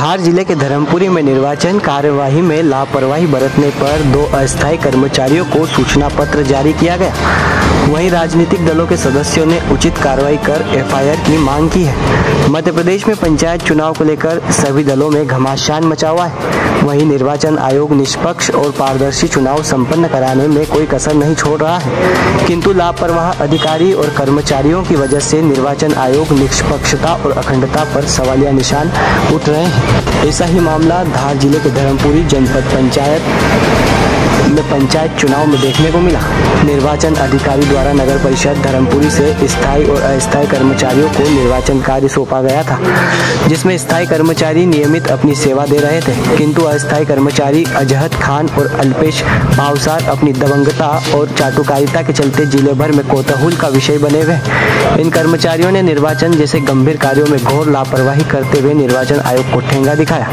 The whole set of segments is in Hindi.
धार जिले के धर्मपुरी में निर्वाचन कार्यवाही में लापरवाही बरतने पर 2 अस्थायी कर्मचारियों को सूचना पत्र जारी किया गया। वहीं राजनीतिक दलों के सदस्यों ने उचित कार्रवाई कर एफआईआर की मांग की है। मध्य प्रदेश में पंचायत चुनाव को लेकर सभी दलों में घमासान मचा हुआ है। वहीं निर्वाचन आयोग निष्पक्ष और पारदर्शी चुनाव संपन्न कराने में कोई कसर नहीं छोड़ रहा है, किंतु लापरवाह अधिकारी और कर्मचारियों की वजह से निर्वाचन आयोग निष्पक्षता और अखंडता पर सवालिया निशान उठ रहे हैं। ऐसा ही मामला धार जिले के धर्मपुरी जनपद पंचायत चुनाव में देखने को मिला। निर्वाचन अधिकारी द्वारा नगर परिषद धर्मपुरी से स्थायी और अस्थायी कर्मचारियों को निर्वाचन कार्य सौंपा गया था, जिसमें स्थायी कर्मचारी नियमित अपनी सेवा दे रहे थे, किंतु अस्थायी कर्मचारी अजहद खान और अल्पेश भावसार अपनी दबंगता और चाटुकारिता के चलते जिले भर में कौतूहल का विषय बने हुए। इन कर्मचारियों ने निर्वाचन जैसे गंभीर कार्यों में घोर लापरवाही करते हुए निर्वाचन आयोग को ठेंगा दिखाया।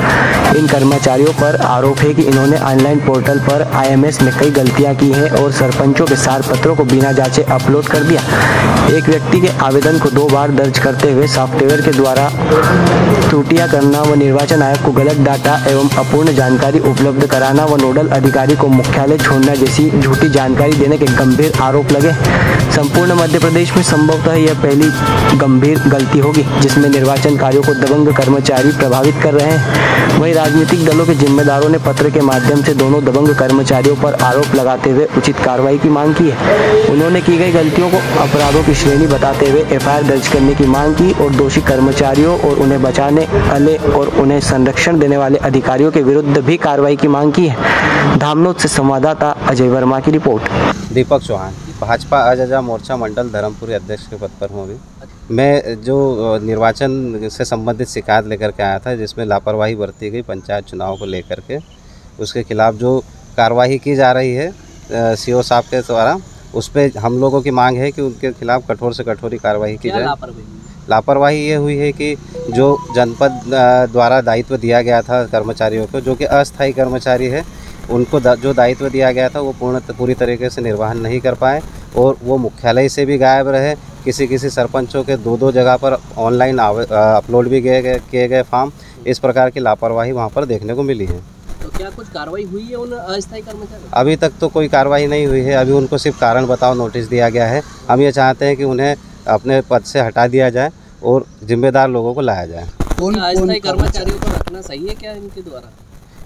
इन कर्मचारियों पर आरोप है कि इन्होंने ऑनलाइन पोर्टल पर IMS में कई गलतियां की हैं और सरपंचों के सार पत्रों को बिना जांचे अपलोड कर दिया। एक व्यक्ति के आवेदन को 2 बार दर्ज करते हुए सॉफ्टवेयर के द्वारा त्रुटियां करना व निर्वाचन आयोग को गलत डाटा एवं अपूर्ण जानकारी उपलब्ध कराना व नोडल अधिकारी को मुख्यालय छोड़ना जैसी झूठी जानकारी देने के गंभीर आरोप लगे। संपूर्ण मध्य प्रदेश में संभवतः यह पहली गंभीर गलती होगी जिसमें निर्वाचन कार्यों को दबंग कर्मचारी प्रभावित कर रहे हैं। वहीं राजनीतिक दलों के जिम्मेदारों ने पत्र के माध्यम से दोनों दबंग कर्मचारियों पर आरोप लगाते हुए उचित कार्रवाई की मांग की है। उन्होंने की गई गलतियों को अपराधों की श्रेणी बताते हुए FIR दर्ज करने की मांग की और दोषी कर्मचारियों और उन्हें बचाने वाले और उन्हें संरक्षण देने वाले अधिकारियों के विरुद्ध भी कार्रवाई की मांग की है। धामनोद से संवाददाता अजय वर्मा की रिपोर्ट। दीपक चौहान, भाजपा अजजा मोर्चा मंडल धर्मपुरी अध्यक्ष के पद पर हूँ। अभी मैं जो निर्वाचन से संबंधित शिकायत लेकर के आया था, जिसमें लापरवाही बरती गई पंचायत चुनाव को लेकर के, उसके खिलाफ जो कार्रवाई की जा रही है CO साहब के द्वारा, उस पर हम लोगों की मांग है कि उनके खिलाफ कठोर से कठोर कार्रवाई की जाए। लापरवाही ये हुई है कि जो जनपद द्वारा दायित्व दिया गया था कर्मचारियों को, जो कि अस्थायी कर्मचारी है, उनको जो दायित्व दिया गया था वो पूरी तरीके से निर्वहन नहीं कर पाए और वो मुख्यालय से भी गायब रहे। किसी सरपंचों के 2 जगह पर ऑनलाइन अपलोड भी किए गए फॉर्म। इस प्रकार की लापरवाही वहाँ पर देखने को मिली है। तो क्या कुछ कार्रवाई हुई है उन अस्थायी कर्मचारियों? अभी तक तो कोई कार्रवाई नहीं हुई है। अभी उनको सिर्फ कारण बताओ नोटिस दिया गया है। हम ये चाहते हैं कि उन्हें अपने पद से हटा दिया जाए और जिम्मेदार लोगों को लाया जाए। अस्थायी कर्मचारियों को रखना सही है क्या इनके द्वारा?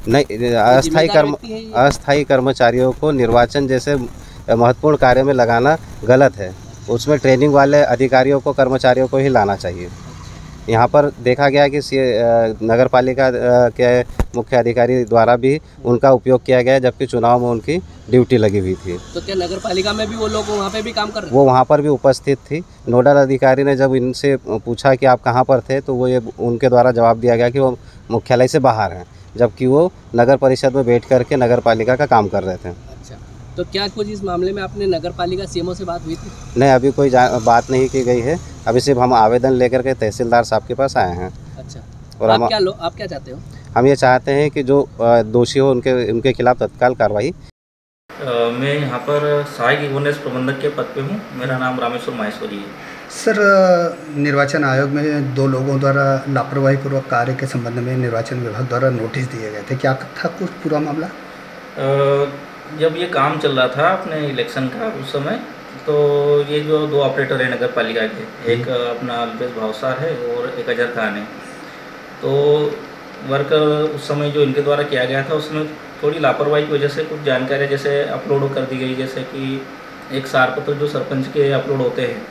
नहीं, अस्थायी कर्मचारियों को निर्वाचन जैसे महत्वपूर्ण कार्य में लगाना गलत है। उसमें ट्रेनिंग वाले अधिकारियों को, कर्मचारियों को ही लाना चाहिए। यहाँ पर देखा गया कि नगर पालिका के मुख्य अधिकारी द्वारा भी उनका उपयोग किया गया, जबकि चुनाव में उनकी ड्यूटी लगी हुई थी। तो क्या नगर पालिका में भी वो लोग वहाँ पे भी काम कर रहे हैं? वो वहाँ पर भी उपस्थित थी। नोडल अधिकारी ने जब इनसे पूछा कि आप कहाँ पर थे, तो वो ये उनके द्वारा जवाब दिया गया कि वो मुख्यालय से बाहर हैं, जबकि वो नगर परिषद में बैठ करके नगर पालिका का काम कर रहे थे। अच्छा, तो क्या कुछ इस मामले में आपने नगर पालिका CMO से बात हुई थी? नहीं, अभी कोई बात नहीं की गई है। अभी सिर्फ हम आवेदन लेकर के तहसीलदार साहब के पास आए हैं। अच्छा, और आप क्या चाहते हो? हम ये चाहते हैं कि जो दोषी हो उनके खिलाफ तत्काल कार्रवाई। मैं यहाँ पर सहायक गवर्नेंस प्रबंधक के पद पे हूँ। मेरा नाम रामेश्वर माहेश्वरी है। सर, निर्वाचन आयोग में 2 लोगों द्वारा लापरवाही पूर्वक कार्य के संबंध में निर्वाचन विभाग द्वारा नोटिस दिए गए थे। क्या था कुछ पूरा मामला? जब ये काम चल रहा था अपने इलेक्शन का, उस समय तो ये जो 2 ऑपरेटर हैं नगर पालिका के, एक अपना अल्पेश भावसार है और एक अजहर खान है, तो वर्क उस समय जो इनके द्वारा किया गया था उसमें थोड़ी लापरवाही की वजह से कुछ जानकारी जैसे अपलोड कर दी गई। जैसे कि एक सार पत्र जो सरपंच के अपलोड होते हैं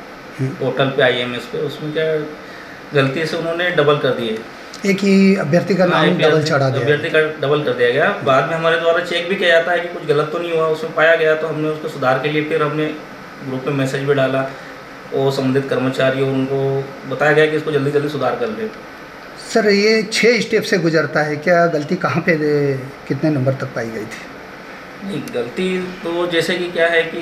पोर्टल पे IMS पे, उसमें क्या गलती से उन्होंने डबल कर दिए। एक ही अभ्यर्थी का नाम डबल चढ़ा दिया, अभ्यर्थी का डबल कर दिया गया। बाद में हमारे द्वारा चेक भी किया जाता है कि कुछ गलत तो नहीं हुआ, उसमें पाया गया, तो हमने उसको सुधार के लिए फिर हमने ग्रुप में मैसेज भी डाला और संबंधित कर्मचारियों उनको बताया गया कि इसको जल्दी जल्दी सुधार कर ले। सर, ये 6 स्टेप से गुजरता है क्या? गलती कहाँ पे कितने नंबर तक पाई गई थी? नहीं, गलती तो जैसे कि क्या है कि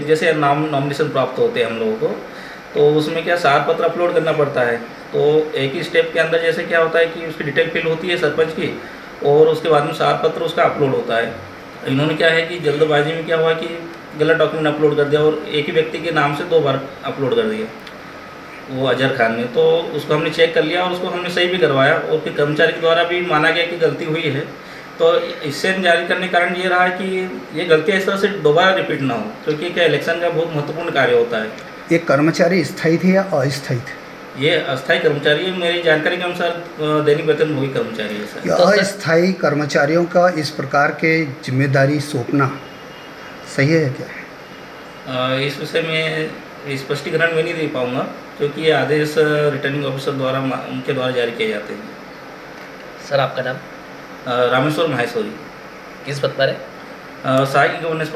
जैसे नॉमिनेशन प्राप्त होते हैं हम लोगों को, तो उसमें क्या सार पत्र अपलोड करना पड़ता है। तो एक ही स्टेप के अंदर जैसे क्या होता है कि उसकी डिटेल फिल होती है सरपंच की, और उसके बाद में सार पत्र उसका अपलोड होता है। इन्होंने क्या है कि जल्दबाजी में क्या हुआ कि गलत डॉक्यूमेंट अपलोड कर दिया और एक ही व्यक्ति के नाम से 2 बार अपलोड कर दिया। वो अजहर खान ने, तो उसको हमने चेक कर लिया और उसको हमने सही भी करवाया और फिर कर्मचारी के द्वारा भी माना गया कि गलती हुई है। तो इससे जारी करने का कारण ये रहा है कि ये गलतियाँ इस तरह से दोबारा रिपीट ना हो, क्योंकि क्या इलेक्शन का बहुत महत्वपूर्ण कार्य होता है। ये कर्मचारी स्थायी थे या अस्थायी थे? ये अस्थायी कर्मचारी है, मेरी जानकारी के अनुसार दैनिक वेतनभोगी कर्मचारी है सर। अस्थायी कर्मचारियों का इस प्रकार के जिम्मेदारी सौंपना सही है क्या? इस विषय में स्पष्टीकरण मैं नहीं दे पाऊँगा, क्योंकि ये आदेश रिटर्निंग ऑफिसर द्वारा उनके द्वारा जारी किए जाते हैं। सर आपका नाम? रामेश्वर माहेश्वरी। किस पद पर है? सहायक गवर्नेंस